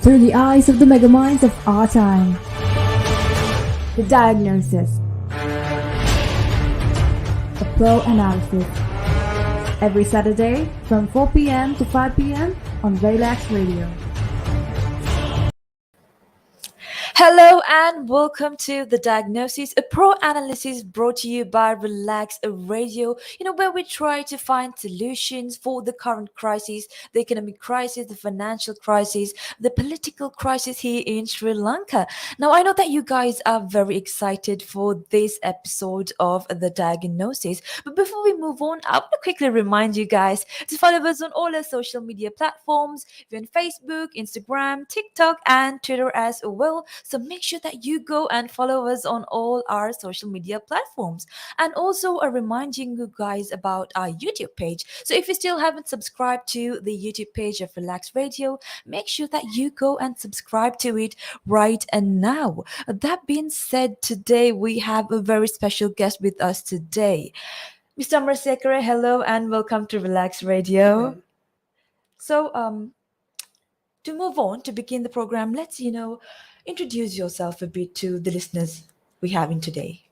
through the eyes of the megaminds of our time. The diagnosis, a pro analysis. Every Saturday from 4 p.m. to 5 p.m. on Relax Radio. Hello and welcome to The Diagnosis, a pro analysis brought to you by Relax Radio, where we try to find solutions for the current crisis, the economic crisis, the financial crisis, the political crisis here in Sri Lanka. Now, I know that you guys are very excited for this episode of The Diagnosis, but before we move on, I want to quickly remind you guys to follow us on all our social media platforms. We're on Facebook, Instagram, TikTok, and Twitter as well. So make sure that you go and follow us on all our social media platforms. And also, reminding you guys about our YouTube page. So if you still haven't subscribed to the YouTube page of Relax Radio, make sure that you go and subscribe to it right and now. That being said, today we have a very special guest with us today. Mr. Amarasekara, hello and welcome to Relax Radio. So, to move on, to begin the program, let's, introduce yourself a bit to the listeners we have in today.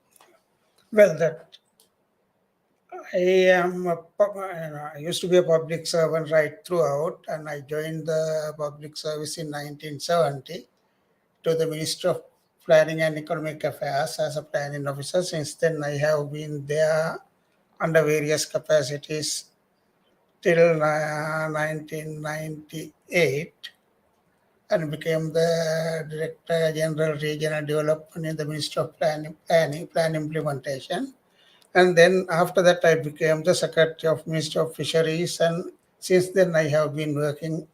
Well, that I used to be a public servant right throughout, and I joined the public service in 1970 to the Ministry of Planning and Economic Affairs as a planning officer. Since then, I have been there under various capacities till 1998 and became the Director General Regional Development in the Ministry of Plan Implementation. And then after that, I became the Secretary of Ministry of Fisheries. And since then, I have been working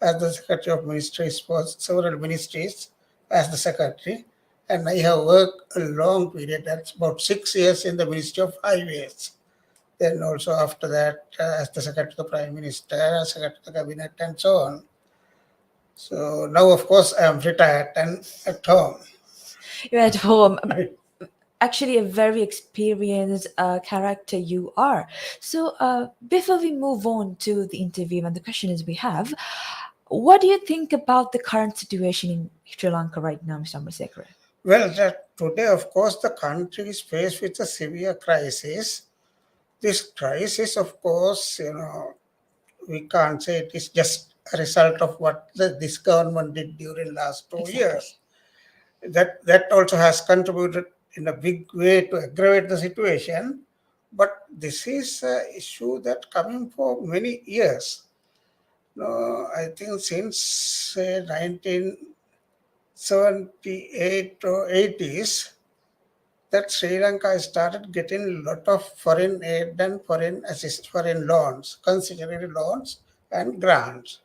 as the Secretary of Ministries for several ministries as the Secretary. And I have worked a long period, that's about 6 years in the Ministry of Highways. Then also after that, as the Secretary to the Prime Minister, Secretary to the Cabinet, and so on. So now, of course, I am retired and at home. You're at home. Actually, a very experienced character you are. So, before we move on to the interview and the questions we have, what do you think about the current situation in Sri Lanka right now, Mr. Amarasekara? Well, today, of course, the country is faced with a severe crisis. This crisis, of course, we can't say it is just a result of what this government did during last 2 years. That also has contributed in a big way to aggravate the situation. But this is an issue that coming for many years. I think since 1978 or 80s, that Sri Lanka started getting a lot of foreign aid and foreign loans, concessionary loans and grants.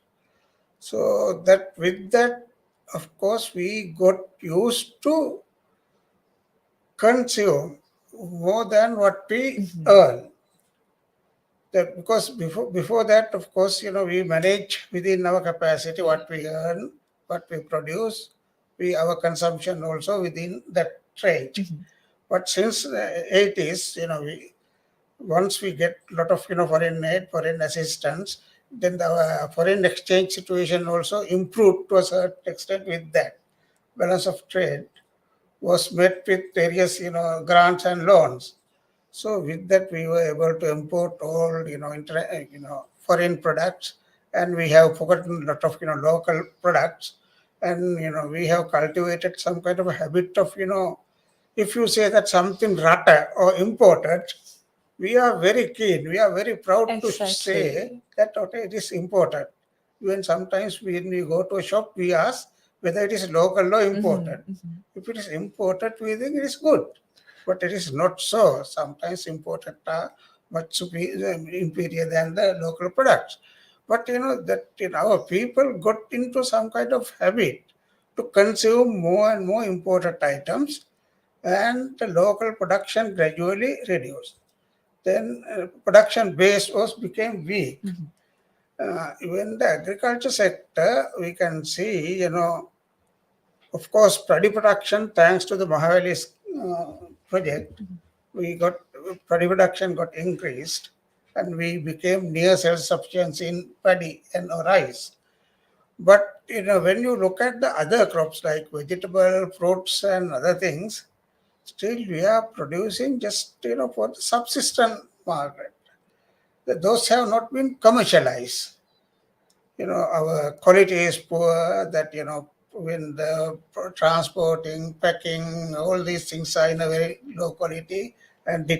So that with that, of course, we got used to consume more than what we earn. That because before that, of course, we manage within our capacity what we earn, what we produce, our consumption also within that range. But since the 80s, once we get a lot of foreign aid, foreign assistance, then the foreign exchange situation also improved to a certain extent. With that, balance of trade was met with various grants and loans. So with that, we were able to import all foreign products, and we have forgotten a lot of local products, and we have cultivated some kind of a habit of if you say that something rata or imported, we are very keen, we are very proud to say that okay, it is imported. Even sometimes when we go to a shop, we ask whether it is local or imported. If it is imported, we think it is good. But it is not so. Sometimes imported are much inferior than the local products. But that our people got into some kind of habit to consume more and more imported items, and the local production gradually reduced. Then production base became weak. Even the agriculture sector, we can see, of course, paddy production, thanks to the Mahavali's project, we got paddy production got increased, and we became near self-sufficiency in paddy and rice. But when you look at the other crops like vegetable, fruits, and other things, still we are producing just for the subsistence market. Those have not been commercialized. Our quality is poor. That when the transporting, packing, all these things are in a very low quality, and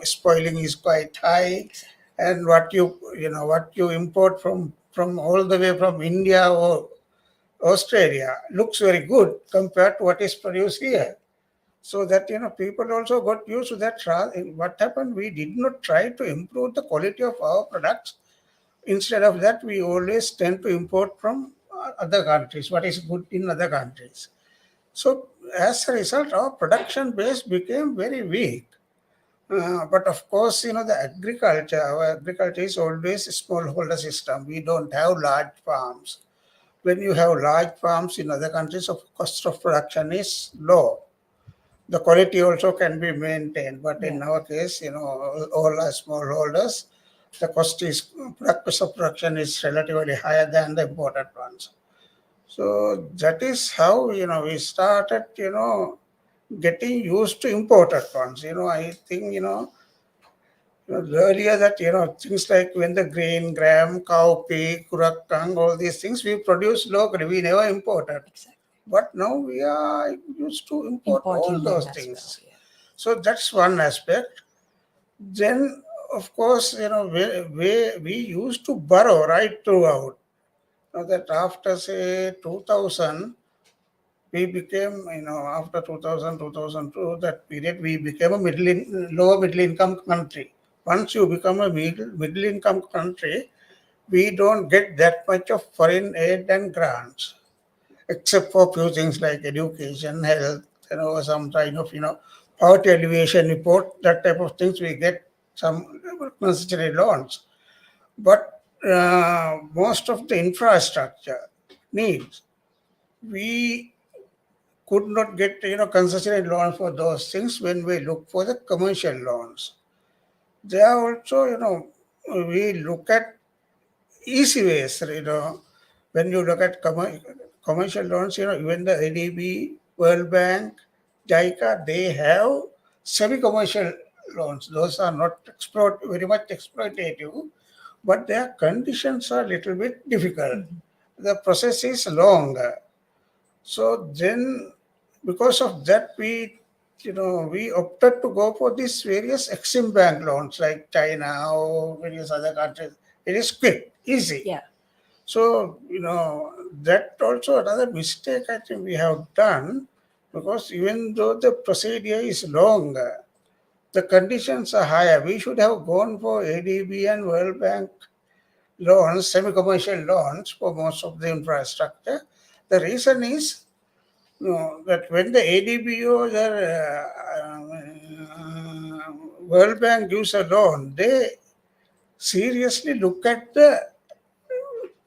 spoiling is quite high. Exactly. And what you import from all the way from India or Australia looks very good compared to what is produced here. So that people also got used to that. What happened? We did not try to improve the quality of our products. Instead of that, we always tend to import from other countries. What is good in other countries? So as a result, our production base became very weak. But of course, our agriculture is always a smallholder system. We don't have large farms. When you have large farms in other countries, of cost of production is low. The quality also can be maintained, but Yeah. in our case, all are smallholders. The cost of production is relatively higher than the imported ones. So that is how we started getting used to imported ones. I think earlier that things like when the grain, gram, cowpea, kurakang, all these things we produce locally. We never imported. Exactly. But now we are used to import all Importing them those as well. things. Yeah. So that's one aspect. Then, of course, we used to borrow right throughout. Now that after say 2000, we became, after 2000, 2002, that period, we became a lower middle income country. Once you become a middle income country, we don't get that much of foreign aid and grants, except for few things like education, health, some kind of, poverty alleviation report, that type of things we get some necessary loans. But most of the infrastructure needs, we could not get, concessionary loans for those things when we look for the commercial loans. There are also, we look at easy ways, when you look at commercial loans, even the ADB, World Bank, JICA, they have semi-commercial loans. Those are not very much exploitative, but their conditions are a little bit difficult. The process is long. So then, because of that, we opted to go for these various Exim Bank loans like China or various other countries. It is quick, easy. Yeah. So, that also another mistake I think we have done, because even though the procedure is long, the conditions are higher. We should have gone for ADB and World Bank loans, semi-commercial loans for most of the infrastructure. The reason is that when the ADB or the World Bank gives a loan, they seriously look at the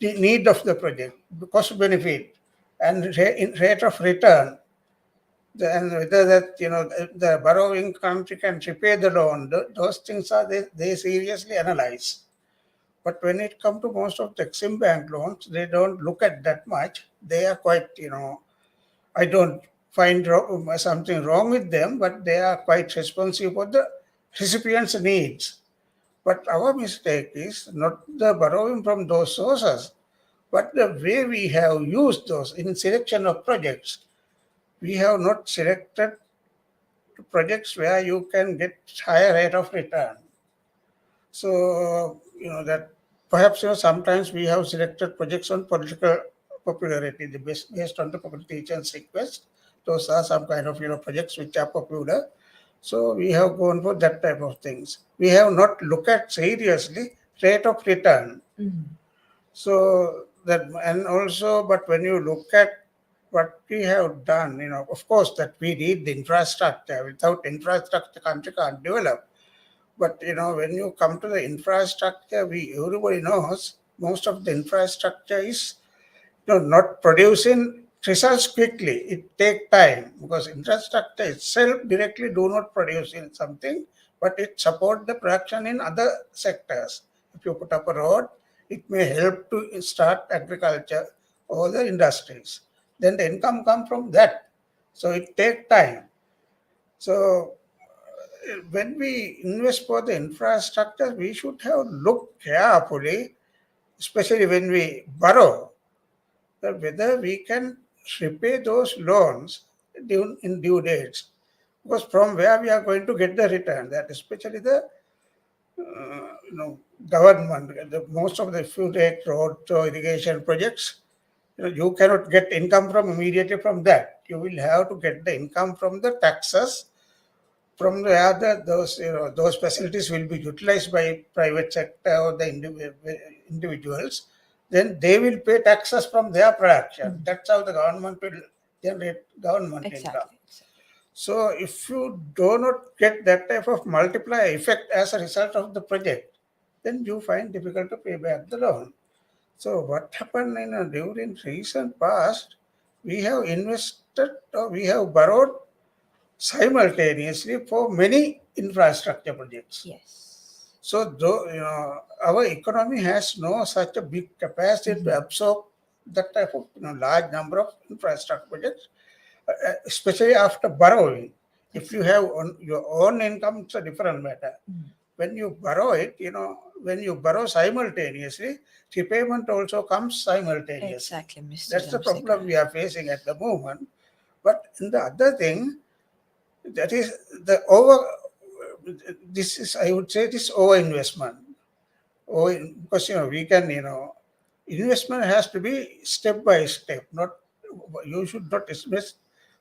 need of the project, cost benefit, and rate of return. Then whether that the borrowing country can repay the loan, those things are they seriously analyze. But when it comes to most of the Exim Bank loans, they don't look at that much. They are quite, I don't find something wrong with them, but they are quite responsive for the recipient's needs. But our mistake is not the borrowing from those sources, but the way we have used those in selection of projects. We have not selected projects where you can get higher rate of return. So, that perhaps, sometimes we have selected projects on political popularity, based on the politician's request. Those are some kind of, projects which are popular. So we have gone for that type of things. We have not looked at seriously rate of return. So that, and also, but when you look at what we have done, of course, that we need the infrastructure. Without infrastructure, country can't develop. But when you come to the infrastructure, everybody knows most of the infrastructure is not producing results quickly. It take time, because infrastructure itself directly do not produce in something, but it support the production in other sectors. If you put up a road, it may help to start agriculture all the industries. Then the income come from that. So it take time. So when we invest for the infrastructure, we should have looked carefully, especially when we borrow, that whether we can repay those loans in due dates. Because from where we are going to get the return, that especially the government, most of the if you take road or irrigation projects, you cannot get income from immediately from that. You will have to get the income from the taxes from the other those those facilities will be utilized by private sector or the individuals. Then they will pay taxes from their production. That's how the government will generate government income. Exactly, exactly. So if you do not get that type of multiplier effect as a result of the project, then you find difficult to pay back the loan. So what happened during recent past, we have invested or we have borrowed simultaneously for many infrastructure projects. Yes. So though our economy has no such a big capacity to absorb that type of large number of infrastructure projects, especially after borrowing. If you Exactly. have your own income, it's a different matter. When you borrow it, when you borrow simultaneously, repayment also comes simultaneously. Exactly, Mr. That's the problem Dhamrasekara. we are facing at the moment. But in the other thing, that is the over. This is, I would say, this over investment. Or because we can investment has to be step by step. Not you should not invest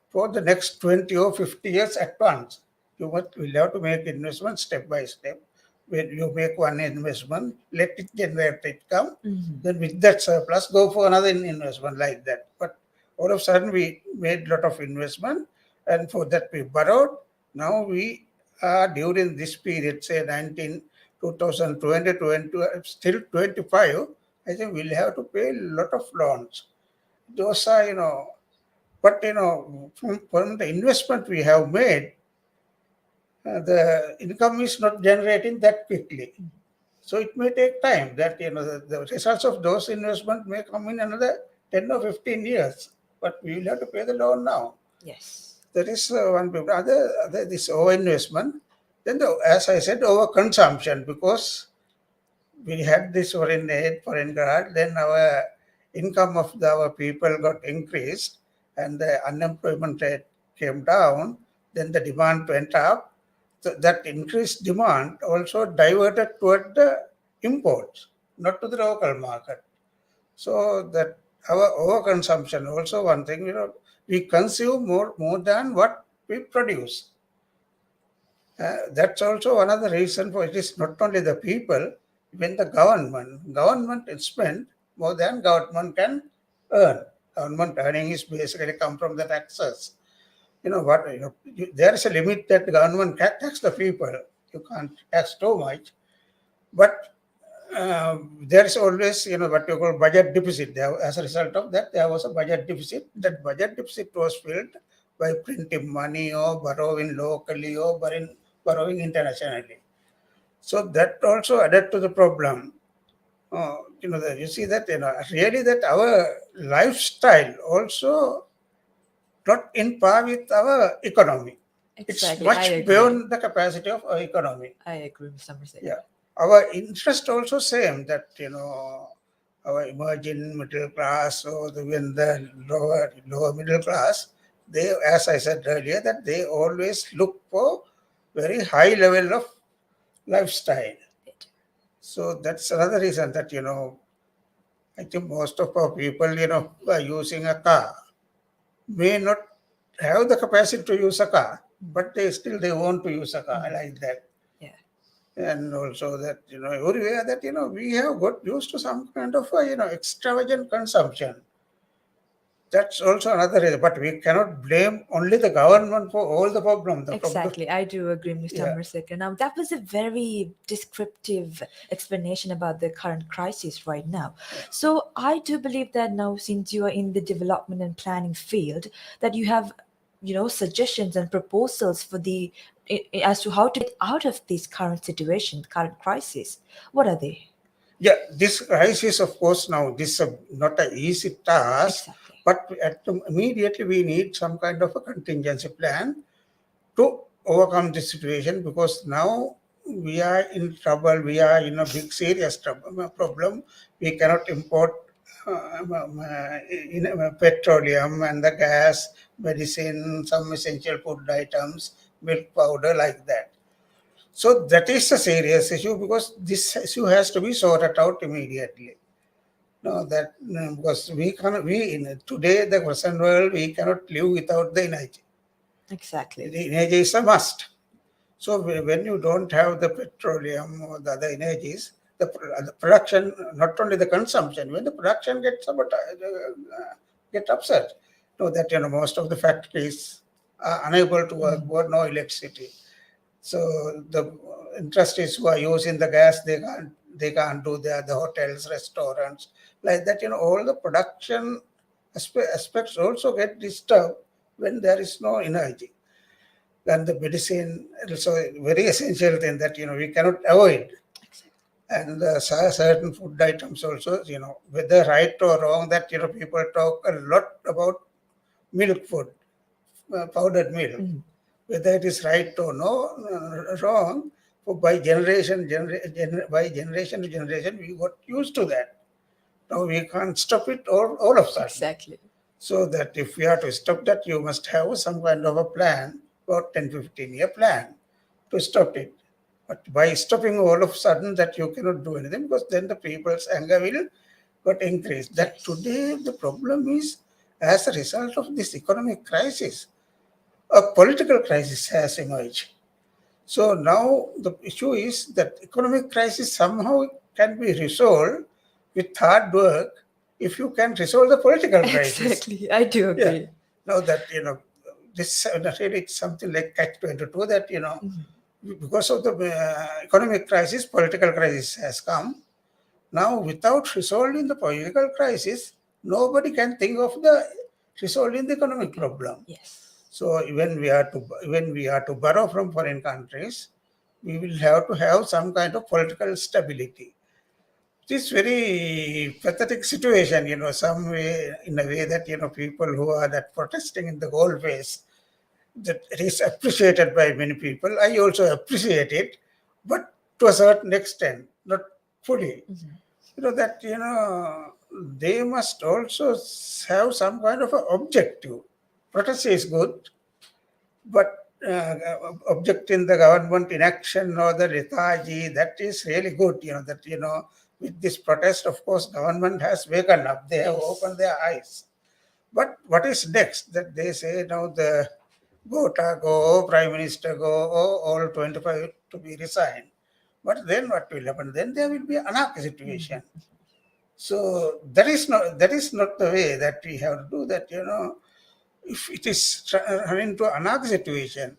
for the next 20 or 50 years at once. Will have to make investment step by step. When you make one investment, let it generate income. Then with that surplus, go for another investment like that. But all of a sudden, we made lot of investment, and for that we borrowed. Now we are during this period, say 2020, still 25. I think we'll have to pay a lot of loans. Those are but from the investment we have made, the income is not generating that quickly. So it may take time that the results of those investment may come in another 10 or 15 years. But we will have to pay the loan now. Yes. That is one people. Other this over investment. Then as I said, over consumption, because we had this foreign aid, foreign grant, then our income of our people got increased and the unemployment rate came down, then the demand went up. So that increased demand also diverted toward the imports, not to the local market. So that our overconsumption also one thing, we consume more than what we produce. That's also another reason for it is not only the people, even the government. Government is spent more than government can earn. Government earning is basically come from the taxes. There is a limit that the government can tax the people. You can't tax too much. But there is always, what you call budget deficit. As a result of that, there was a budget deficit. That budget deficit was filled by printing money or borrowing locally or borrowing internationally. So that also added to the problem. You see that, really that our lifestyle also not in par with our economy. It's Exactly. I much agree. beyond the capacity of our economy. I agree, Mr. Yeah, Dhamrasekara. our interest also same that our emerging middle class or even the lower middle class, they, as I said earlier, that they always look for very high level of lifestyle. So that's another reason that I think most of our people are using a car may not have the capacity to use a car, but they want to use a car like that. Yeah. And also that everywhere that we have got used to some kind of extravagant consumption. That's also another reason, but we cannot blame only the government for all the problem. The problem, Exactly, I do agree, Mr. yeah, Amarasekara. Now, that was a very descriptive explanation about the current crisis right now. So, I do believe that now, since you are in the development and planning field, that you have, suggestions and proposals for as to how to get out of this current situation, current crisis. What are they? Yeah, this crisis, of course, now this is not an easy task, Exactly. but immediately we need some kind of a contingency plan to overcome this situation, because now we are in trouble. We are in a big serious problem. We cannot import petroleum and the gas, medicine, some essential food items, milk powder, like that. So that is a serious issue, because this issue has to be sorted out immediately. No, that no, because we cannot. We in today the present world, we cannot live without the energy. Exactly. The energy is a must. So when you don't have the petroleum or the other energies, the production, not only the consumption, when the production gets get upset, know that most of the factories are unable to work, or no electricity. So the industries who are using the gas, they can't do the hotels, restaurants, like that. All the production aspects also get disturbed when there is no energy. And the medicine also a very essential thing that we cannot avoid. Exactly. And certain food items also, whether right or wrong, that people talk a lot about milk food, powdered milk, whether it is right or no, wrong. By by generation to generation, we got used to that. Now we can't stop it all of a sudden. Exactly. So that if we are to stop that, you must have some kind of a plan, about 10-15 year plan to stop it. But by stopping all of a sudden, that you cannot do anything, because then the people's anger will got increased. That Yes. today the problem is, as a result of this economic crisis, a political crisis has emerged. So now the issue is that economic crisis somehow can be resolved with hard work, if you can resolve the political crisis. Exactly. I do Yeah. agree. Now that this really it's something like catch 22, that because of the economic crisis, political crisis has come. Now, without resolving the political crisis, nobody can think of the resolving the economic Okay. problem. Yes. So when we are to borrow from foreign countries, we will have to have some kind of political stability. It is very pathetic situation, some way, in a way that people who are that protesting in the hallways, that it is appreciated by many people. I also appreciate it, but to a certain extent, not fully. That they must also have some kind of a objective. Protest is good, but objecting the government inaction or the lethargy, that is really good. That with this protest, of course, government has waken up. They have Yes. opened their eyes. But what is next? That they say now the go, Prime Minister go, all 25 to be resigned. But then what will happen? Then there will be another situation. So that is not the way that we have to do that. If it is running to another situation,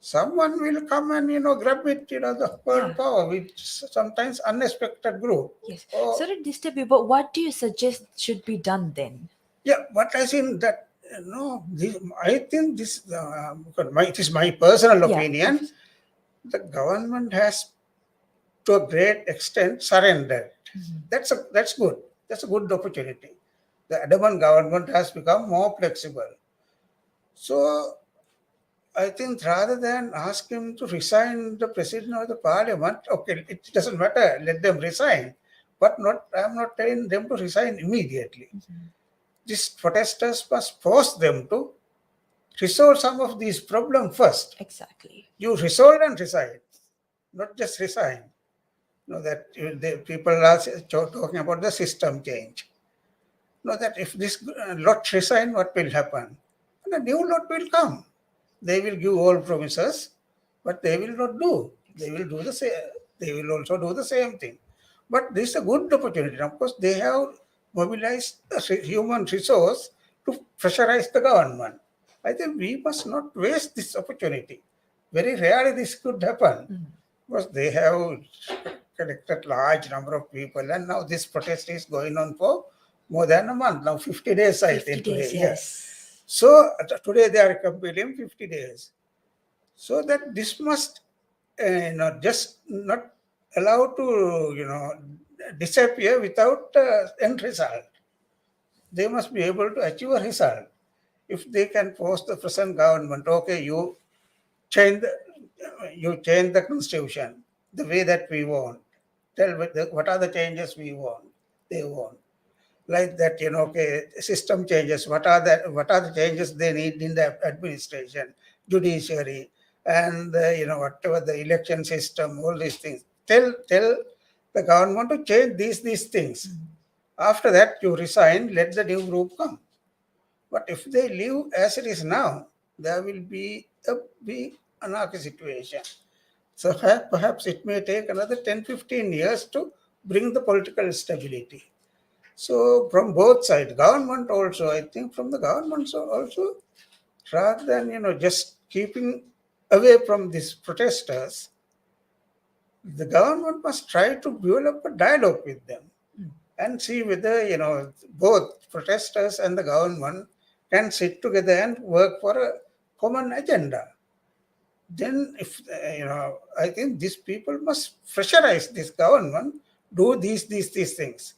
someone will come and grab it. The Yeah. world power, which sometimes unexpected group. Yes. Oh, Sorry to disturb you, but what do you suggest should be done then? yeah, but I think that I think this because it is my personal Yeah. opinion. The government has, to a great extent, surrendered. That's good. That's a good opportunity. The Andaman government has become more flexible. So I think rather than ask him to resign the president of the parliament, okay, it doesn't matter. Let them resign, but not. I'm not telling them to resign immediately. These protesters must force them to resolve some of these problems first. Exactly. You resolve and resign, not just resign. That the people are talking about the system change. That if this lot resign, what will happen? And a new lot will come. They will give all promises, but they will not do. They will do the same. They will also do the same thing. But this is a good opportunity. Of course, they have mobilized a human resource to pressurize the government. I think we must not waste this opportunity. Very rarely this could happen, because they have collected large number of people, and now this protest is going on for more than a month now, 50 days, I 50 think, days, today. Yeah. yes. So today they are completing 50 days. So that this must just not allow to disappear without end result. They must be able to achieve a result. If they can force the present government, okay, change the, you change the constitution the way that we want. Tell what are the changes we want. They want like that. Okay, system changes. What are the changes they need in the administration, judiciary, and whatever the election system, all these things. Tell the government to change these things. After that, you resign. Let the new group come. But if they leave as it is now, there will be a big anarchy situation. So perhaps it may take another 10-15 years to bring the political stability. So from both sides, government also, I think from the government also, rather than just keeping away from these protesters, the government must try to develop a dialogue with them and see whether both protesters and the government can sit together and work for a common agenda. Then if I think these people must pressurize this government, do these things,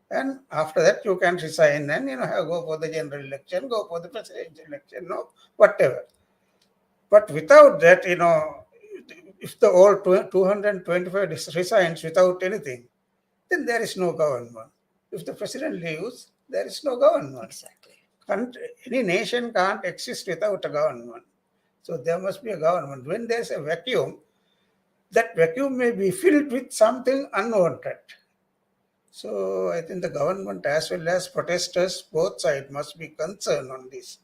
and after that you can resign and go for the general election, go for the presidential election, no, whatever. But without that, if the all 225 resigns without anything, then there is no government. If the president leaves, there is no government. Exactly. Any nation can't exist without a government. So there must be a government. When there's a vacuum, that vacuum may be filled with something unwanted. So I think the government as well as protesters, both sides must be concerned on this.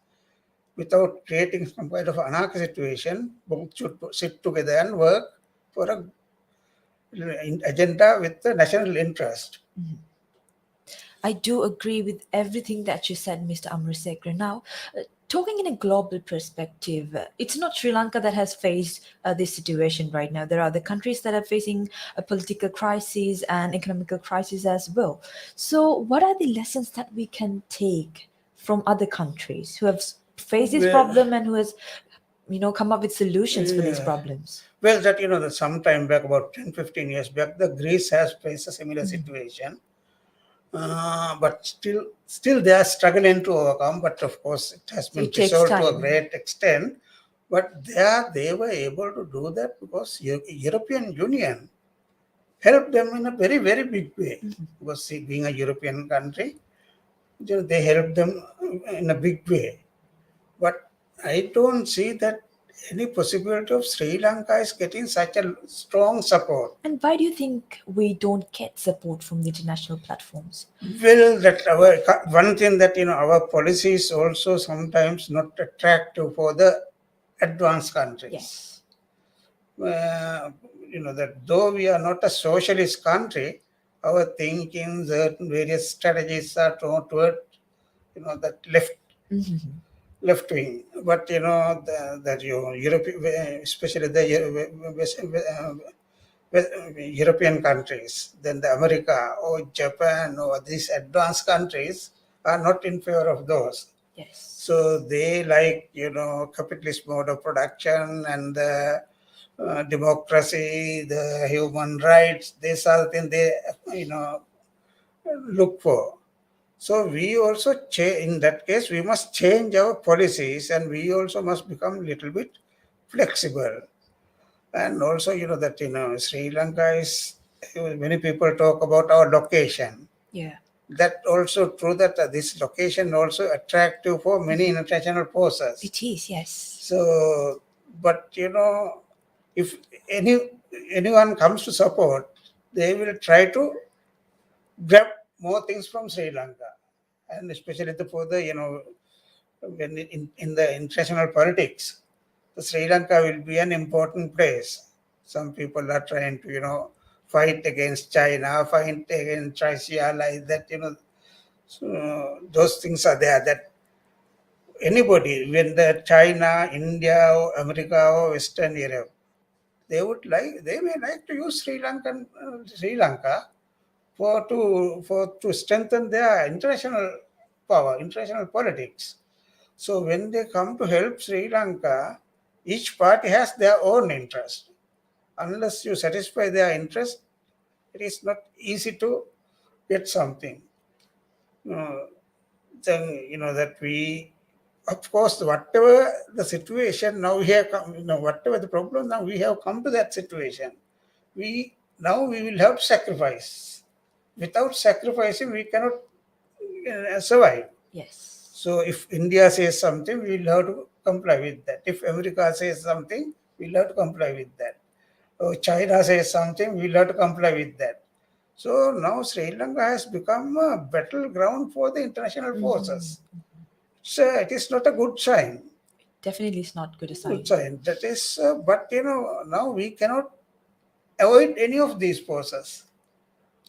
Without creating some kind of anarchy situation, both should sit together and work for a agenda with the national interest. I do agree with everything that you said, Mr. Amarasekara. Now, talking in a global perspective, it's not Sri Lanka that has faced this situation right now. There are other countries that are facing a political crisis and economical crisis as well. So, what are the lessons that we can take from other countries who have faced this Well, problem and who has, come up with solutions for these yeah. problems? Well, that some time back, about 10-15 years back, the Greece has faced a similar situation. But still they are struggling to overcome. But of course, it has So been it takes resolved to a time. great extent. But they were able to do that because European Union helped them in a very very big way. Because see, being a European country, they helped them in a big way. But I don't see that any possibility of Sri Lanka is getting such a strong support. And why do you think we don't get support from the international platforms? Well, that one thing that our policy is also sometimes not attractive for the advanced countries. Yes. That though we are not a socialist country, our thinking, certain various strategies are toward that left wing. But that Europe, especially the European countries, then the America or Japan or these advanced countries are not in favor of those. Yes. So they like capitalist mode of production and the democracy, the human rights. These are the things they look for. So we also in that case we must change our policies and we also must become a little bit flexible. And also, that Sri Lanka is, many people talk about our location. Yeah. That also true that this location also attractive for many international forces. It is, yes. So, but if anyone comes to support, they will try to grab more things from Sri Lanka, and especially for the when in the international politics. Sri Lanka will be an important place. Some people are trying to, fight against China, fight against Russia, like that, So those things are there. That anybody, when the China, India, or America, or Western Europe, they may like to use Sri Lanka to strengthen their international power, international politics. So when they come to help Sri Lanka, each party has their own interest. Unless you satisfy their interest, it is not easy to get something. Uh, then that we, of course, whatever the situation now we have come, whatever the problem now we have come to that situation. We now we will have to sacrifice. Without sacrificing, we cannot survive. Yes. So if India says something, we will have to comply with that. If America says something, we'll have to comply with that. Or China says something, we'll have to comply with that. So now Sri Lanka has become a battleground for the international forces. So it is not a good sign. Definitely is not good a Good sign. sign. That is, but now we cannot avoid any of these forces.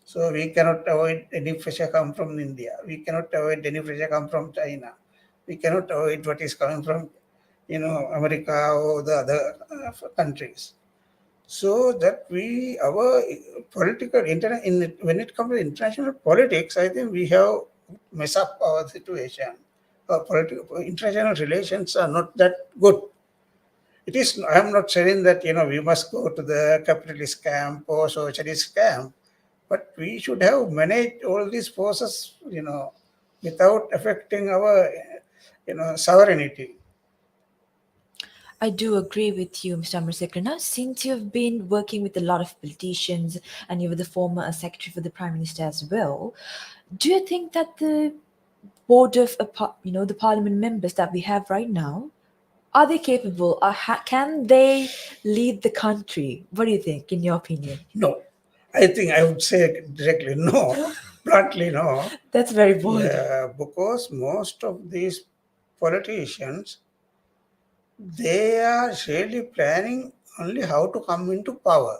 So we cannot avoid any pressure come from India. We cannot avoid any pressure come from China. We cannot avoid what is coming from, America or the other countries. So that our political when it comes to international politics, I think we have mess up our situation. Our political international relations are not that good. It is. I am not saying that we must go to the capitalist camp or socialist camp, but we should have managed all these forces, without affecting our, sovereignty. I do agree with you, Mr. Amarasekara. Now, since you've been working with a lot of politicians and you were the former secretary for the Prime Minister as well, do you think that the board of, the parliament members that we have right now, are they capable? Or can they lead the country? What do you think, in your opinion? No, I think I would say directly no, bluntly no. That's very bold. Yeah, because most of these politicians, they are really planning only how to come into power.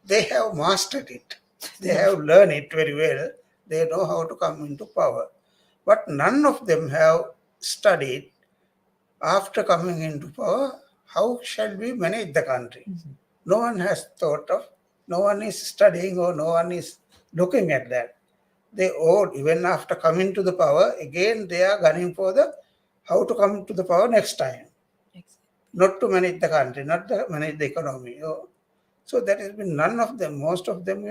They have mastered it. They have learned it very well. They know how to come into power. But none of them have studied after coming into power how shall we manage the country. No one has thought of, no one is studying or no one is looking at that. They all, even after coming to the power, again they are gunning for the how to come to the power next time, not to manage the country, not to manage the economy. So that has been none of them. Most of them,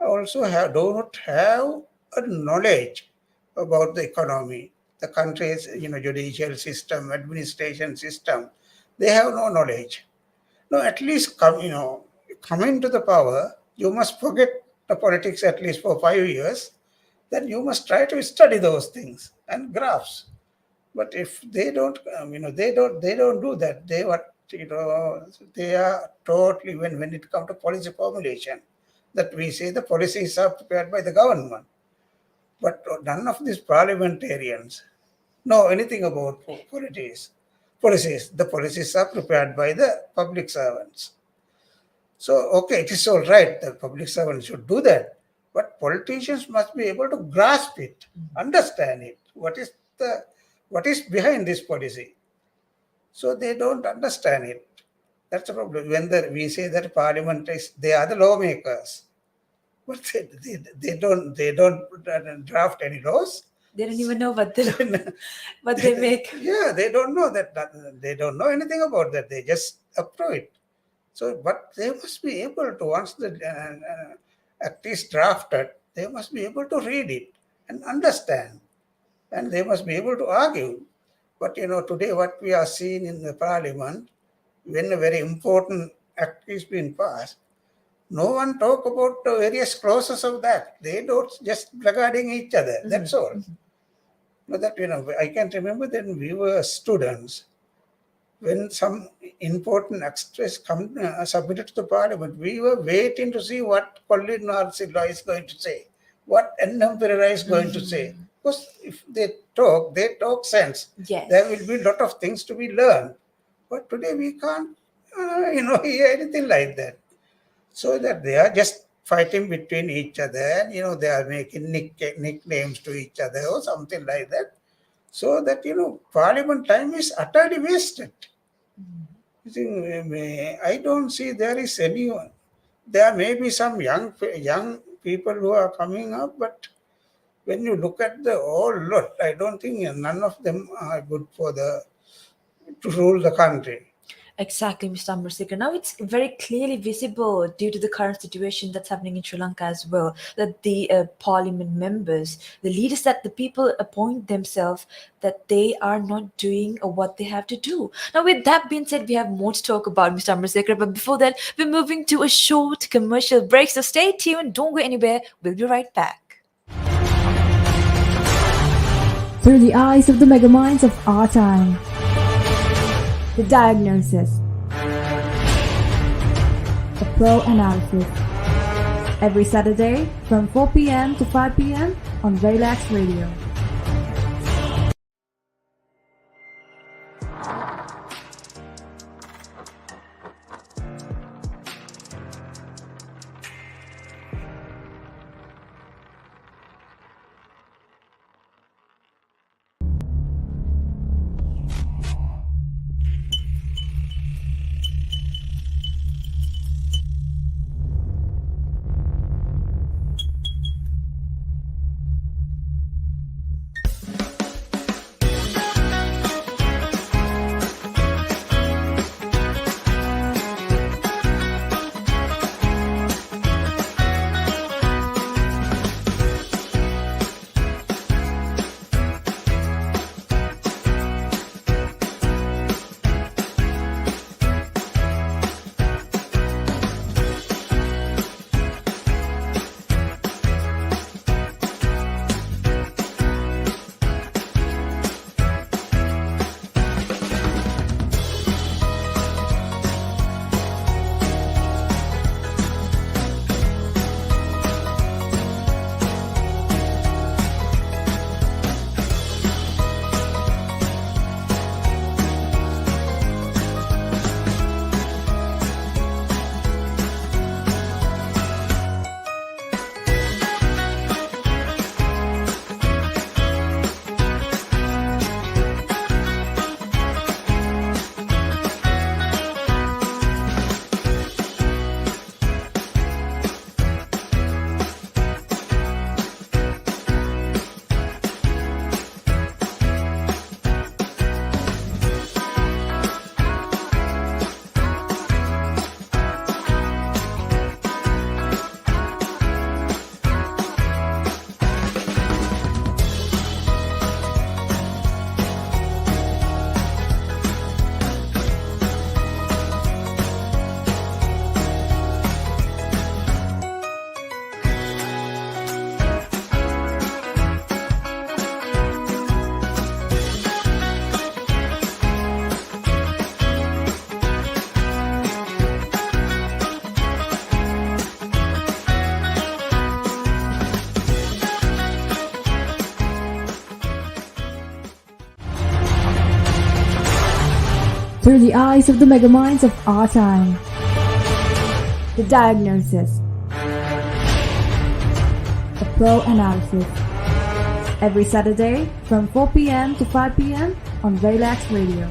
also do not have a knowledge about the economy, the country's judicial system, administration system. They have no knowledge. No, at least coming to the power, you must forget the politics at least for 5 years. Then you must try to study those things and graphs. But if they don't, they don't do that. They are totally when it comes to policy formulation, that we say the policies are prepared by the government, but none of these parliamentarians know anything about policies. Policies. The policies are prepared by the public servants. So, okay, it is all right. The public servants should do that. But politicians must be able to grasp it, understand it. What is behind this policy? So they don't understand it. That's the problem. We say that parliament is they are the lawmakers, but they don't draft any laws. They don't even know what they make. Yeah, they don't know they don't know anything about that. They just approve it. So, but they must be able to, once the act is drafted, they must be able to read it and understand, and they must be able to argue. But today what we are seeing in the parliament, when a very important act is being passed, no one talk about the various clauses of that. They don't just regarding each other. That's all. That I can remember when we were students, when some important extras submitted to the parliament, we were waiting to see what Colin Narsilla is going to say, what Ennam Perera is going to say. Because if they talk sense. Yes. There will be a lot of things to be learned. But today we can't, hear anything like that. So that they are just fighting between each other, and they are making nicknames to each other or something like that. So that parliament time is utterly wasted. I think, I don't see there is anyone. There may be some young people who are coming up, but when you look at the whole lot, I don't think none of them are good for to rule the country. Exactly, Mr. Amarasekara. Now it's very clearly visible due to the current situation that's happening in Sri Lanka as well, that the parliament members, the leaders that the people appoint themselves, that they are not doing what they have to do. Now, with that being said, we have more to talk about, Mr. Amarasekara. But before that, we're moving to a short commercial break. So stay tuned, don't go anywhere. We'll be right back. Through the eyes of the megaminds of our time. The diagnosis. A pro analysis. Every Saturday from 4 p.m. to 5 p.m. on Relax Radio. Through the eyes of the megaminds of our time. The diagnosis. A pro analysis. Every Saturday from 4 p.m. to 5 p.m. on Relax Radio.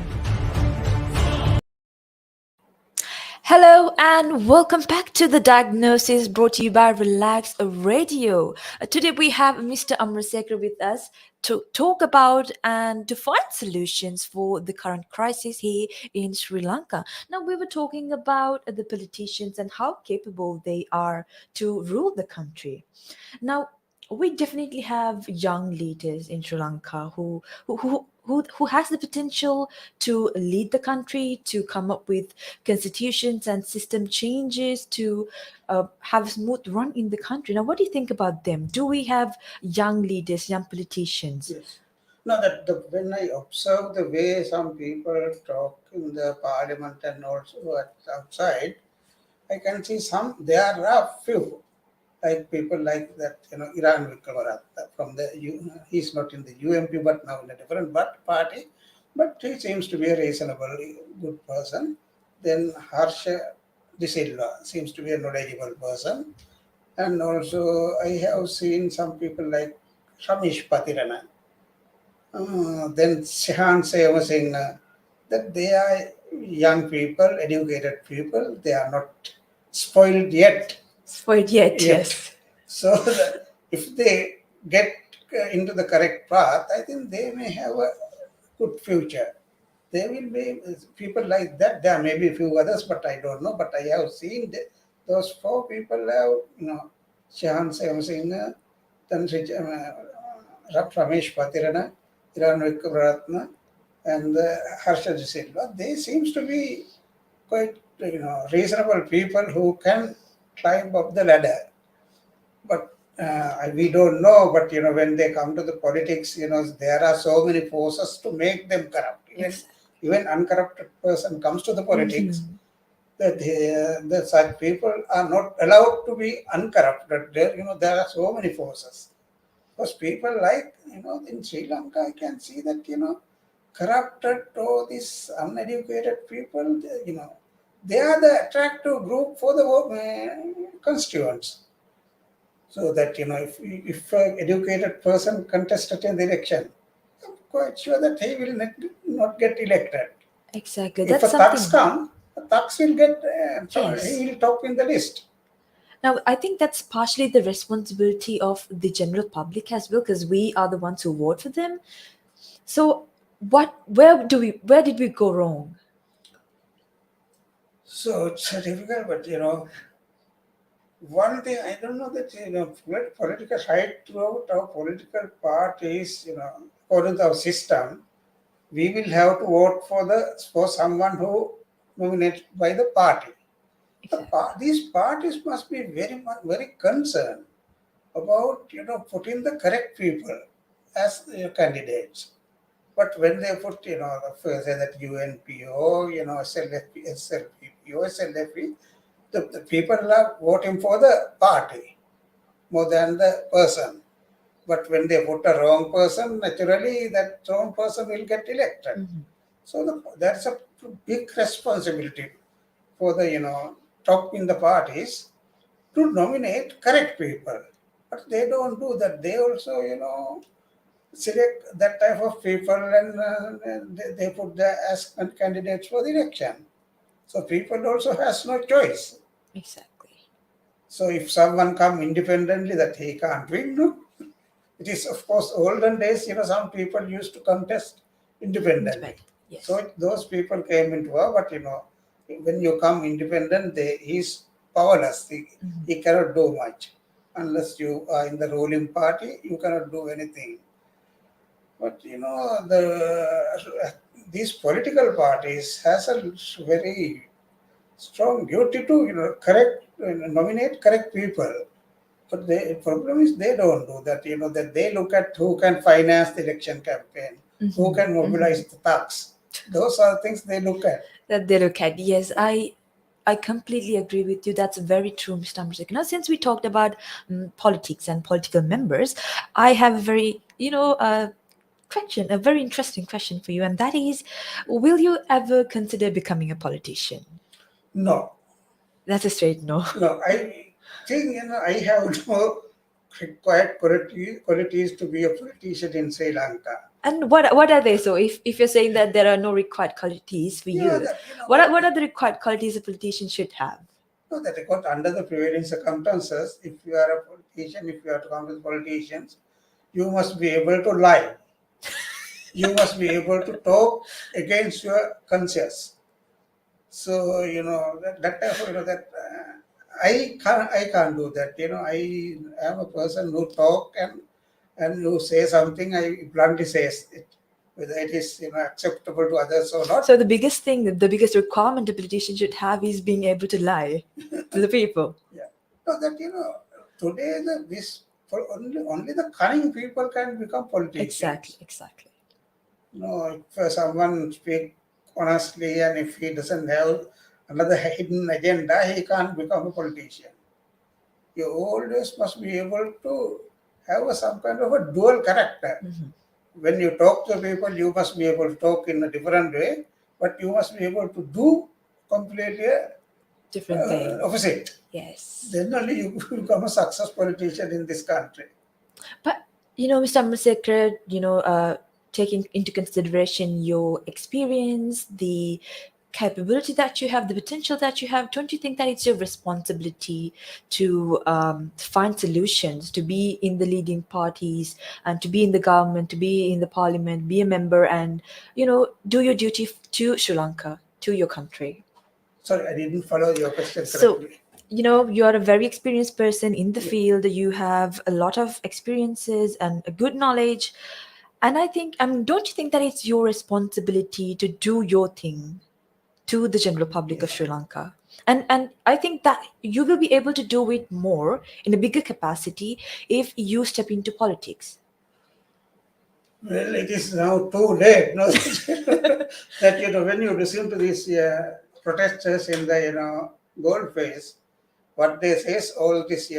Hello and welcome back to the diagnosis brought to you by Relax Radio. Today we have Mr. Amarasekara with us to talk about and to find solutions for the current crisis here in Sri Lanka. Now we were talking about the politicians and how capable they are to rule the country. Now, we definitely have young leaders in Sri Lanka who has the potential to lead the country, to come up with constitutions and system changes, to have a smooth run in the country. Now, what do you think about them? Do we have young leaders, young politicians? Yes. No, when I observe the way some people talk in the parliament and also outside, I can see there are few, like people like that, Iran Vikramaratne from he's not in the UMP but now in a different party, but he seems to be a reasonably good person. Then Harsha De Silva seems to be a knowledgeable person. And also I have seen some people like Shamish Patirana, then Sihan Singh, that they are young people, educated people, they are not spoiled yet. Spoiled yet, Yet. yes. So that if they get into the correct path, I think they may have a good future. there will be people like that. There may be a few others, but I don't know. But I have seen those four people have, Shahan Singh, then Ramesh Patirana, Iran Vikramatna, and Harshad Silva. They seems to be quite, reasonable people who can climb up the ladder. But we don't know. But when they come to the politics, there are so many forces to make them corrupt. Even uncorrupted person comes to the politics, that such people are not allowed to be uncorrupted. There are so many forces. Because people like, in Sri Lanka, I can see that, corrupted or these uneducated people, they are the attractive group for the constituents. So that, if an educated person contested in the election, I'm quite sure that he will not get elected. Exactly. If That's a thugs something. come, a thugs will get, Yes. he will top in the list. Now, I think that's partially the responsibility of the general public as well, because we are the ones who vote for them. So, where did we go wrong? So it's difficult, but one thing I don't know that political side throughout our political parties, according to our system, we will have to vote for someone who nominated by the party. These parties must be very concerned about putting the correct people as candidates. But when they put say that UNPO, SLFP, the people are voting for the party more than the person. But when they put a wrong person, naturally that wrong person will get elected. So that's a big responsibility for the top in the parties to nominate correct people. But they don't do that. They also select that type of people, and they put the as candidates for the election. So people also has no choice. Exactly. So if someone come independently, that he can't win, no? It is, of course, olden days, some people used to contest independently. Independent. Yes. So those people came into power, but when you come independent, he's powerless. He cannot do much. Unless you are in the ruling party, you cannot do anything. But these political parties has a very strong duty to correct nominate correct people. But the problem is they don't do that. That they look at who can finance the election campaign, who can mobilize the thugs. Those are things they look at. That they look at. Yes, I completely agree with you. That's very true, Mr. Amarasekara. Now, since we talked about politics and political members, I have a very question, a very interesting question for you, and that is, will you ever consider becoming a politician? No, That's a straight no. no. I think I have no required qualities to be a politician in Sri Lanka. And what are they? So if you're saying that there are no required qualities for you, That what are the required qualities a politician should have? no, that got under the prevailing circumstances. If you are a politician, if you are to come with politicians, you must be able to lie. You must be able to talk against your conscience. So that type of that I can't do that. I am a person who talk and who say something. I bluntly says it, whether it is acceptable to others or not. So the biggest thing, the biggest requirement a politician should have is being able to lie to the people. Yeah. So that today this for only the cunning people can become politicians. Exactly. If someone speak honestly and if he doesn't have another hidden agenda, he can't become a politician. You always must be able to have some kind of a dual character. When you talk to people, you must be able to talk in a different way, but you must be able to do completely Different thing. opposite. Yes. Then only you become a success politician in this country. But Mr. Amarasekara, taking into consideration your experience, the capability that you have, the potential that you have, don't you think that it's your responsibility to find solutions, to be in the leading parties, and to be in the government, to be in the parliament, be a member, and do your duty to Sri Lanka, to your country? Sorry, I didn't follow your question So, correctly. you are a very experienced person in the field. You have a lot of experiences and a good knowledge. And I think, don't you think that it's your responsibility to do your thing to the general public of Yeah. Sri Lanka? And I think that you will be able to do it more in a bigger capacity if you step into politics. Well, it is now too late. No, that when you listen to these protesters in the gold face, what they say is all this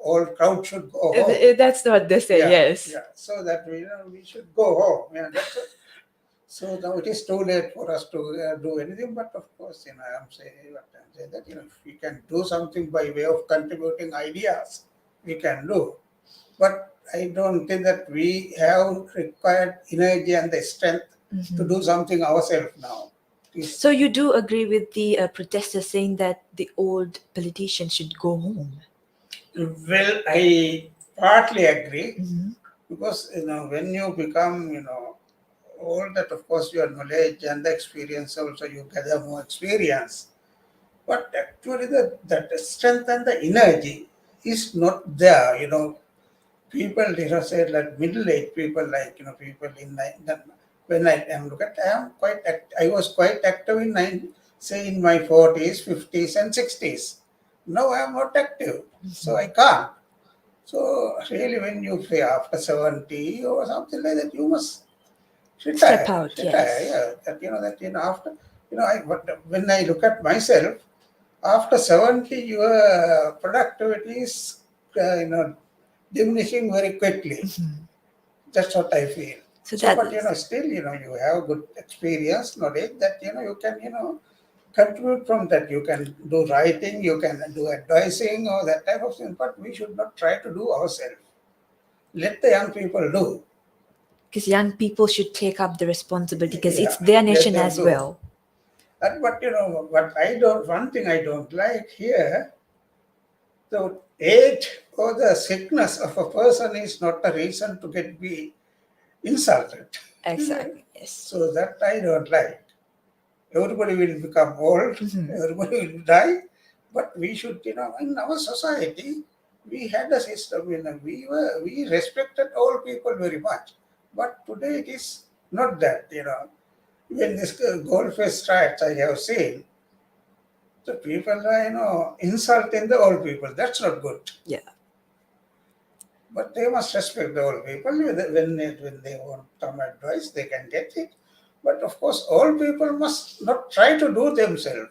all crowd should go home. That's what they say, Yeah, yes. yeah. So that we should go home. Yeah, that's it. So now it is too late for us to do anything. But of course, I am saying what I'm saying that if we can do something by way of contributing ideas, we can do. But I don't think that we have required energy and the strength to do something ourselves now. Is So you do agree with the protesters saying that the old politicians should go home? well, I partly agree Hmm. because when you become all that, of course, your knowledge and the experience also you gather more experience. But actually, that strength and the energy is not there. People said like middle-aged people, like people in when I am look at, I was quite active in say in my 40s, 50s, and 60s. Now I am not active, so I can't. So really, when you say after 70 or something like that, you must Step retire. out, Retire, yes. yeah. That after when I look at myself, after 70, your productivity is diminishing very quickly. That's what I feel. So So, that but is. still, you have good experience, knowledge that you can, contribute from that. You can do writing, you can do advising or that type of thing. But we should not try to do ourselves. Let the young people do. Because young people should take up the responsibility because it's Yeah, their let nation them as do. well. And but what I don't. One thing I don't like here, the age or the sickness of a person is not a reason to be insulted. Exactly, yes. So that I don't like. Everybody will become old, Hmm. everybody will die, but we should, in our society, we had a system, we respected old people very much. But today it is not that, When this gold face strikes, I have seen, the people are, insulting the old people. That's not good. Yeah. But they must respect the old people. When they want some advice, they can get it. But of course, all people must not try to do themselves.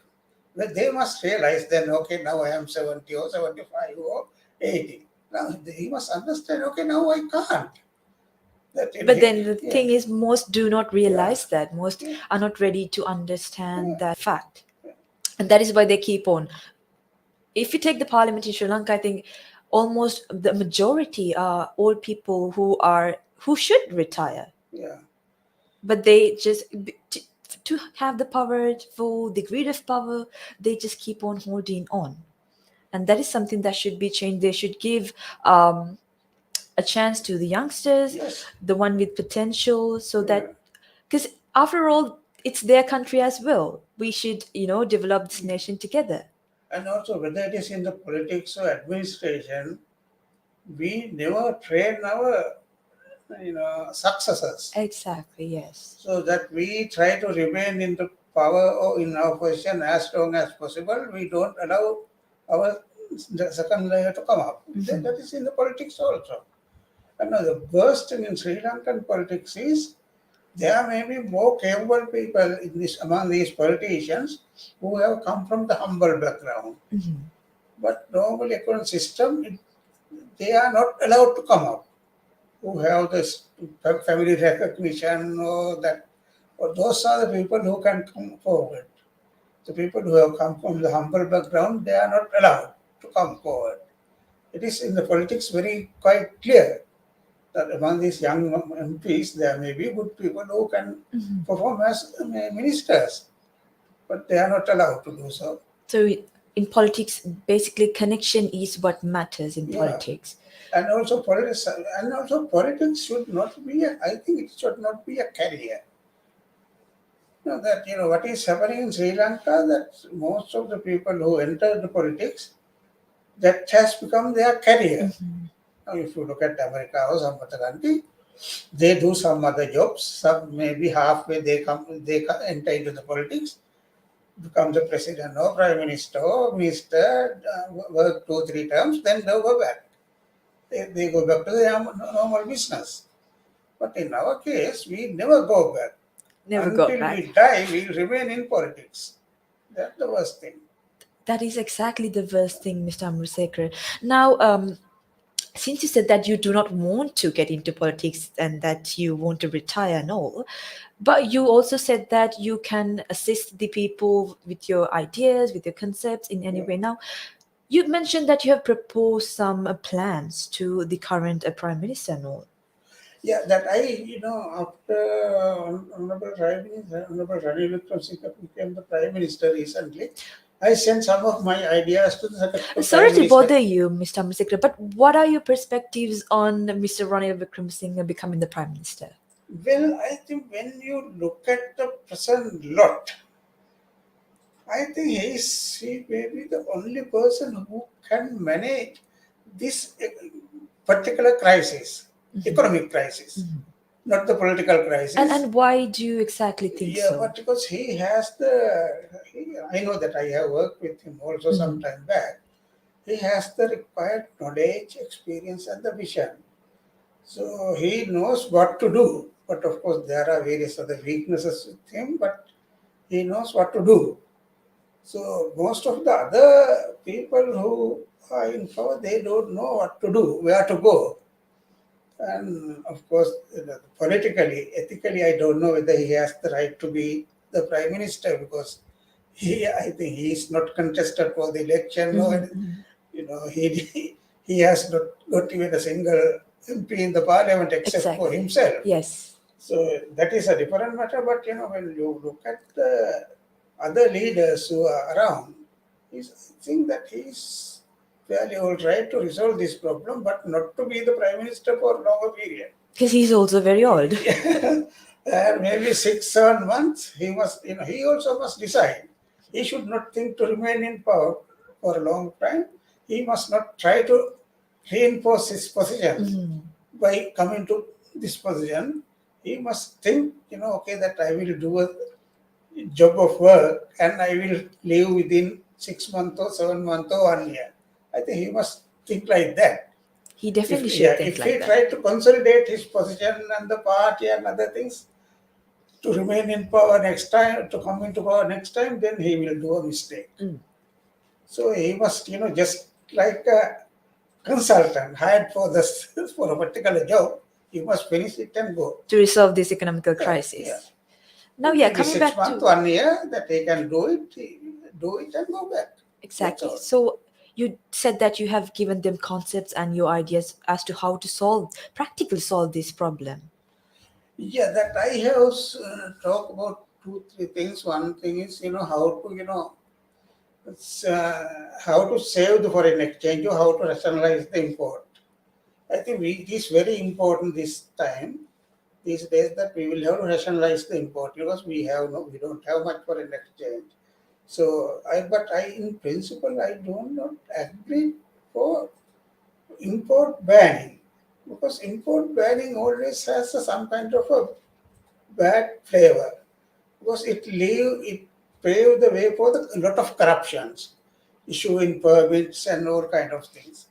Well, they must realize then, okay, now I am 70 or 75 or 80. Now he must understand, okay, now I can't. That But then the yeah, thing is, most do not yeah, realize that. Most yeah, are not ready to understand yeah, that fact. And that is why they keep on. If you take the parliament in Sri Lanka, I think almost the majority are old people who should retire, yeah. but they just to have the power, for the greed of power, they just keep on holding on. And that is something that should be changed. They should give a chance to the youngsters, Yes, the one with potential, so yeah. that, because after all, it's their country as well. We should develop this nation together. And also, whether it is in the politics or administration, we never train our successors, Exactly, yes. so that we try to remain in the power or in our position as long as possible. We don't allow our the second layer to come up. That is in the politics also. And now the worst thing in Sri Lankan politics is there may be more capable people in this among these politicians who have come from the humble background. But normally according to system, they are not allowed to come up. Who have this family recognition or that, or those are the people who can come forward. The people who have come from the humble background, they are not allowed to come forward. It is in the politics very quite clear that among these young MPs, there may be good people who can perform as ministers. but they are not allowed to do so. So in politics, basically, connection is what matters in Yeah, politics. and also politics should not be. I think it should not be a career. That what is happening in Sri Lanka. That most of the people who enter the politics, that has become their career. Now, if you look at America or some other country, they do some other jobs. Some maybe halfway enter into the politics, become the president or prime minister or minister, work 2 3 terms, then they go back. They go back to their normal business. But in our case, we never go back. Never got Until back. we die, we remain in politics. That's the worst thing. That is exactly the worst thing, Mr. Amarasekara. Now, since you said that you do not want to get into politics and that you want to retire and all, but you also said that you can assist the people with your ideas, with your concepts in any way. Now, you mentioned that you have proposed some plans to the current Prime Minister and all. Yeah, that after Honorable Ranil Wickremesinghe became the Prime Minister recently, I sent some of my ideas to the Sorry Prime to Minister. bother you, Mr. Amarasekara, but what are your perspectives on Mr. Ranil Wickremesinghe becoming the Prime Minister? Well, I think when you look at the present lot, I think he may be the only person who can manage this particular crisis, economic crisis, not the political crisis. And why do you exactly think Yeah, so? but because he has I know that I have worked with him also some time back. He has the required knowledge, experience, and the vision. So he knows what to do. But of course, there are various other weaknesses with him, but he knows what to do. So most of the other people who are in power, they don't know what to do, where to go. And of course, politically, ethically, I don't know whether he has the right to be the prime minister because I think he is not contested for the election. Or, he has not got even a single MP in the parliament except for Exactly. himself. Yes. So that is a different matter. But when you look at the other leaders who are around, I think that he's fairly all right to resolve this problem, but not to be the prime minister for a longer period. Because he's also very old. Yeah. And maybe 6 7 months, he also must decide. He should not think to remain in power for a long time. He must not try to reinforce his position by coming to this position. He must think, okay, that I will do a job of work and I will leave within 6 months or 7 months or 1 year. I think he must think like that. He If definitely should yeah, think if he like that. tried to consolidate his position and the party and other things to remain in power next time, to come into power next time, then he will do a mistake. So he must, just like a consultant hired for this for a particular job, he must finish it and go. To resolve this economical Yeah, yeah. crisis. Now, yeah, Maybe coming six back months, to 1 year that he can do it and go back. That's exactly. all. So you said that you have given them concepts and your ideas as to how to practically solve this problem. Yeah, that I have talk about 2 3 things. One thing is how to how to save the foreign exchange or how to rationalize the import. I think it is very important this time, these days, that we will have to rationalize the import because we don't have much foreign exchange. So in principle, I do not agree for import banning because import banning always has some kind of a bad flavor because it paved the way for a lot of corruptions, issuing permits and all kind of things.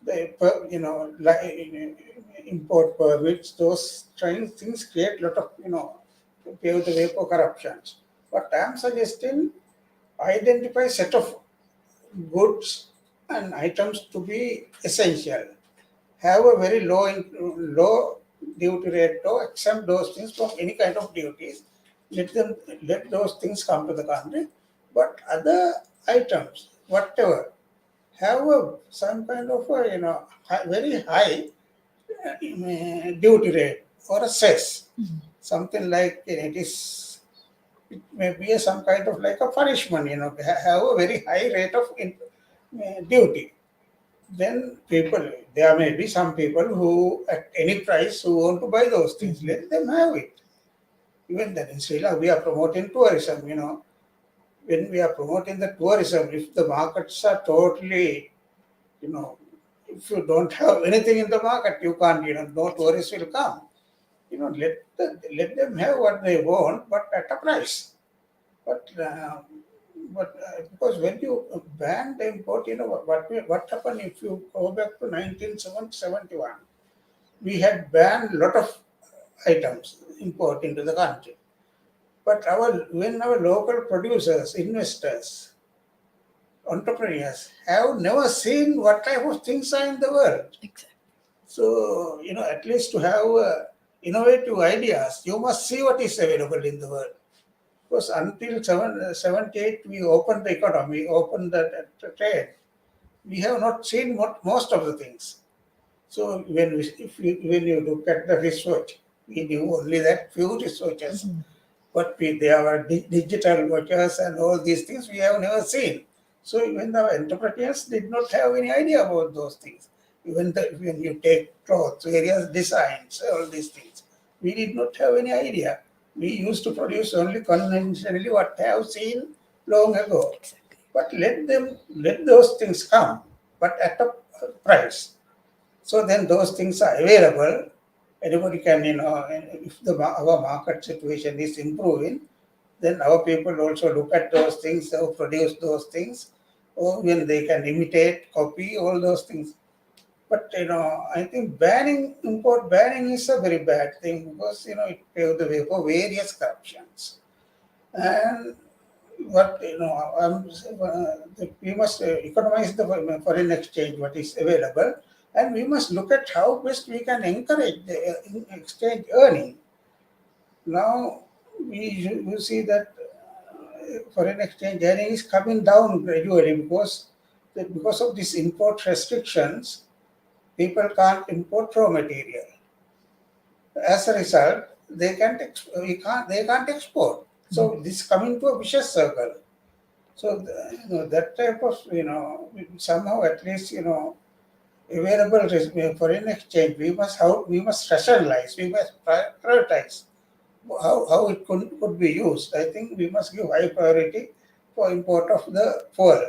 Like import permits, those trying things create a lot of pave the way for corruptions. But I am suggesting identify set of goods and items to be essential. Have a very low duty rate to exempt those things from any kind of duties. Let those things come to the country. But other items, whatever, have some kind of very high duty rate or a cess. Something like it is it may be some kind of like a punishment, have a very high rate of duty. Then people, there may be some people who at any price who want to buy those things, let them have it. Even then in Sri Lanka, we are promoting tourism. When we are promoting the tourism, if the markets are totally, you know, if you don't have anything in the market, you can't, no tourists will come. Let them have what they want, but at a price. But because when you ban the import, what happened if you go back to 1971? We had banned a lot of items import into the country. But when our local producers, investors, entrepreneurs have never seen what type of things are in the world. Exactly. So, at least to have innovative ideas, you must see what is available in the world. Because until 78, we opened the economy, opened the trade. We have not seen most of the things. So when you look at the research, we knew only that few researchers. But there were digital watches and all these things we have never seen. So even the entrepreneurs did not have any idea about those things. Even when you take clothes, various designs, all these things, we did not have any idea. We used to produce only conventionally what I have seen long ago. Exactly. But let those things come, but at a price. So then those things are available. Anybody can, if our market situation is improving, then our people also look at those things, or produce those things, or when they can imitate, copy, all those things. But I think import banning is a very bad thing because it paved the way for various corruptions. And what we must economize the foreign exchange, what is available, and we must look at how best we can encourage the exchange earning. Now you see that foreign exchange earning is coming down gradually because of these import restrictions. People can't import raw material. As a result, they can't export. So this coming to a vicious circle. So that type of somehow at least available foreign exchange, we must rationalize, we must prioritize how it could be used. I think we must give high priority for import of the fuel,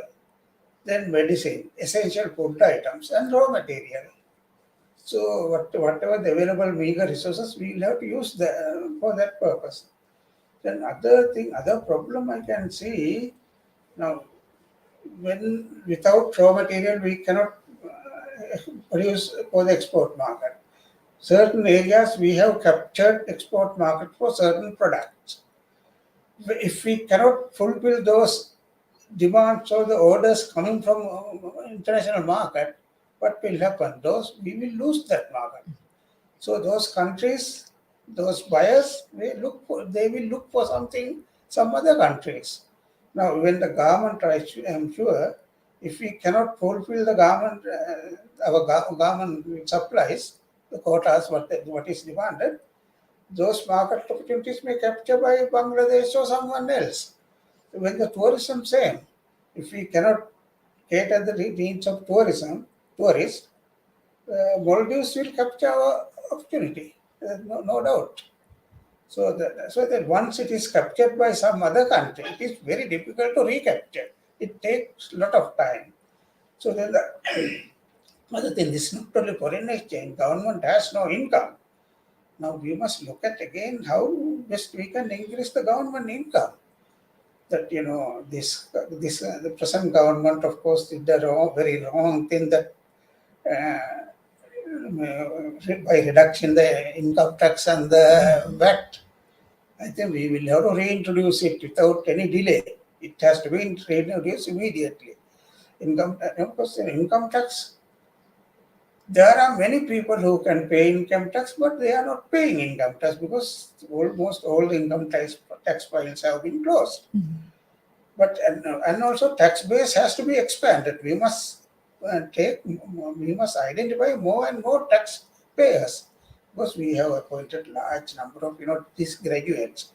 then medicine, essential food items, and raw material. So whatever the available meager resources, we will have to use for that purpose. Then other problem I can see now, when without raw material we cannot produce for the export market. Certain areas we have captured export market for certain products. If we cannot fulfill those demands or the orders coming from international market, what will happen? We will lose that market. So those countries, those buyers, they will look for some other countries. Now, when the government tries, I'm sure, if we cannot fulfill the government, our government supplies, the quotas, what is demanded, those market opportunities may capture by Bangladesh or someone else. When the tourism same, if we cannot cater the needs of tourists, Maldives will capture our opportunity, no doubt. So that once it is captured by some other country, it is very difficult to recapture. It takes a lot of time. So then the other thing, this is not only foreign exchange, government has no income. Now we must look at again how best we can increase the government income. That the present government, of course, did the very wrong thing that by reduction the income tax and the VAT. I think we will have to reintroduce it without any delay. It has to be reintroduced immediately. Of course, in income tax, there are many people who can pay income tax, but they are not paying income tax because almost all the income tax files have been closed. But and also tax base has to be expanded. We must identify more and more taxpayers because we have appointed large number of these graduates.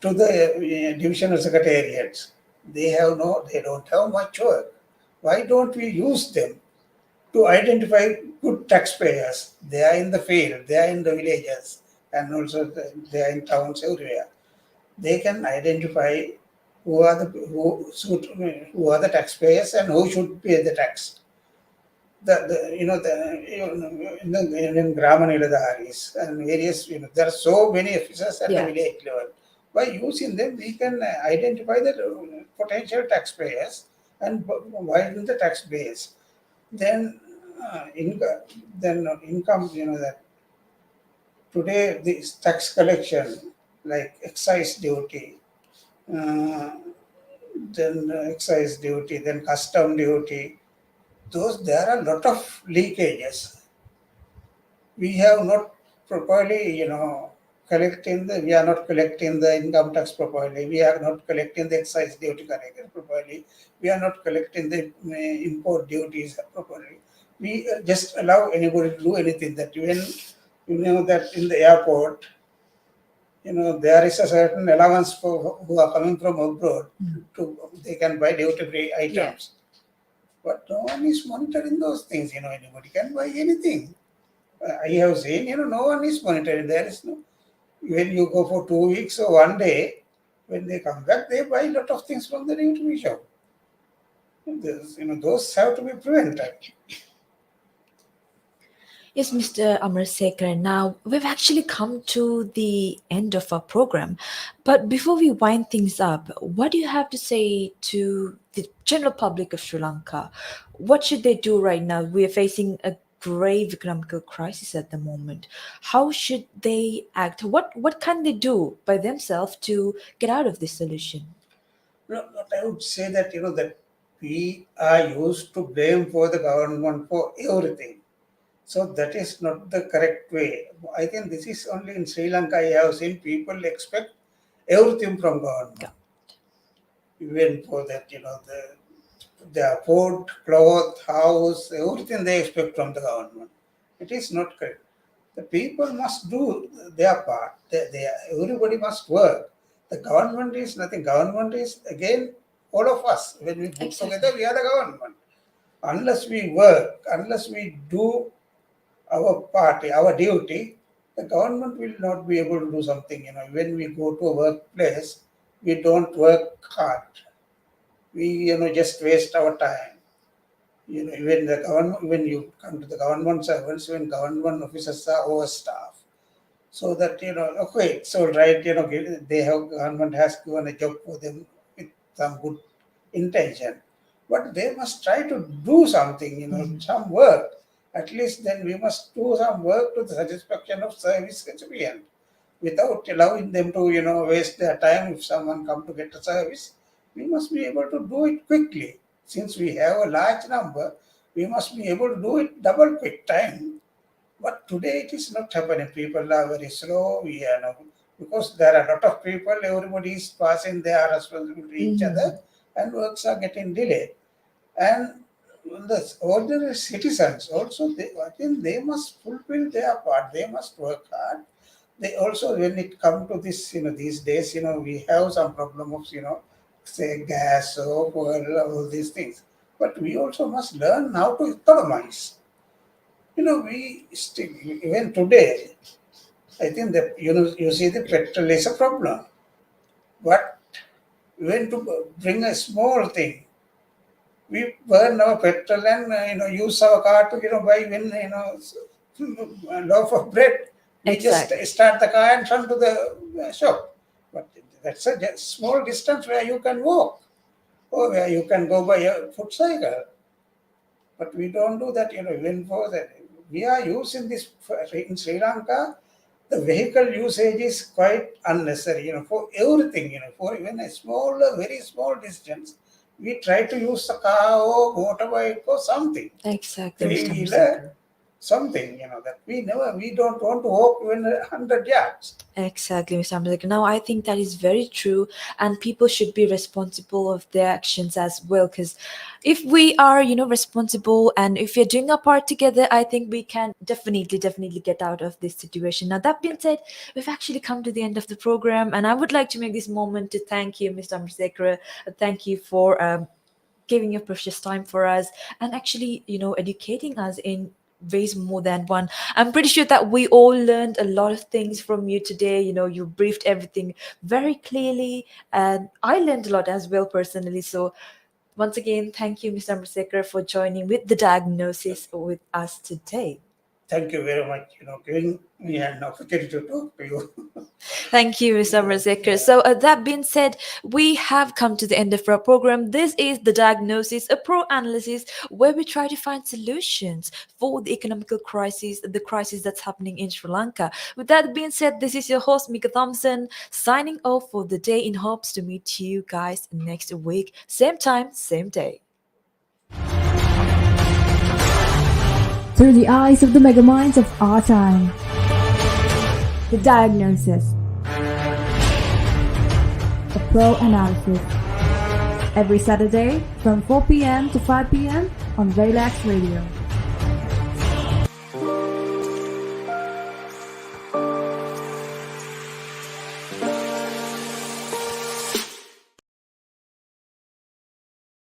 to the divisional secretariats. They don't have much work. Why don't we use them to identify good taxpayers? They are in the field, they are in the villages, and also they are in towns everywhere. They can identify who are the taxpayers and who should pay the tax. In Grama Niladharis and various, there are so many officers at the Yeah. village level. By using them, we can identify the potential taxpayers and widen the tax base. Then, income, that today this tax collection, like excise duty, uh, then excise duty, then custom duty, those there are a lot of leakages. We have not properly, we are not collecting the income tax properly. We are not collecting the excise duty properly. We are not collecting the import duties properly. We just allow anybody to do anything. That when that in the airport, there is a certain allowance for who are coming from abroad to they can buy duty free Yeah. items. But no one is monitoring those things. Anybody can buy anything. I have seen, no one is monitoring. There is no, when you go for 2 weeks or one day, when they come back, they buy a lot of things from the duty shop. Those have to be prevented. Yes, Mr. Amarasekara. Now, we've actually come to the end of our program. But before we wind things up, what do you have to say to the general public of Sri Lanka? What should they do right now? We are facing a grave economical crisis at the moment. How should they act? What can they do by themselves to get out of this solution? But I would say that, that we are used to blame for the government for everything. So that is not the correct way. I think this is only in Sri Lanka I have seen people expect everything from government. Even for that, their food, cloth, house, everything they expect from the government. It is not correct. The people must do their part. Everybody must work. The government is nothing. Government is again all of us. When we put Exactly. together, we are the government. Unless we work, unless we do our part, our duty, the government will not be able to do something. When we go to a workplace, we don't work hard. We just waste our time. When the government, when you come to the government servants, when government officers are overstaffed, so that okay, it's all right, they have, government has given a job for them with some good intention, but they must try to do something, some work. At least then we must do some work to the satisfaction of service recipient, without allowing them to waste their time. If someone come to get a service, we must be able to do it quickly. Since we have a large number, we must be able to do it double quick time. But today it is not happening. People are very slow. Because there are a lot of people, everybody is passing their responsibility to each other, and works are getting delayed. And the ordinary citizens also, I think they must fulfill their part. They must work hard. They also, when it come to this, these days, we have some problem of, say gas or oil, all these things. But we also must learn how to economize. We still, even today, I think that, you see the petrol is a problem. But when to bring a small thing, we burn our petrol and use our car to buy when a loaf of bread. We just Exactly. start the car and run to the shop. But that's a just small distance where you can walk or where you can go by a foot cycle. But we don't do that. Even for that, we are using this in Sri Lanka. The vehicle usage is quite unnecessary. For everything. For even a small, very small distance, we try to use a car or motorbike or something. Exactly, Mr. Three-wheeler, Amarasekara. something, that we don't want to hope even 100 yards. Exactly, Mr. Amarasekara. Now, I think that is very true, and people should be responsible of their actions as well. Because if we are, responsible, and if we're doing our part together, I think we can definitely get out of this situation. Now, that being said, we've actually come to the end of the program, and I would like to make this moment to thank you, Mr. Amarasekara. Thank you for giving your precious time for us and actually, educating us in ways more than one. I'm pretty sure that we all learned a lot of things from you today. You briefed everything very clearly, and I learned a lot as well personally. So, once again, thank you, Mr. Amarasekar, for joining with the diagnosis with us today. Thank you very much, giving me an opportunity to talk to you. Thank you, Mr. Amarasekar. So, that being said, we have come to the end of our program. This is the diagnosis, a pro analysis where we try to find solutions for the economical crisis, the crisis that's happening in Sri Lanka. With that being said, this is your host, Mika Thompson, signing off for the day in hopes to meet you guys next week. Same time, same day. Through the eyes of the megaminds of our time. The diagnosis. A pro analysis. Every Saturday from 4 p.m. to 5 p.m. on Relax Radio.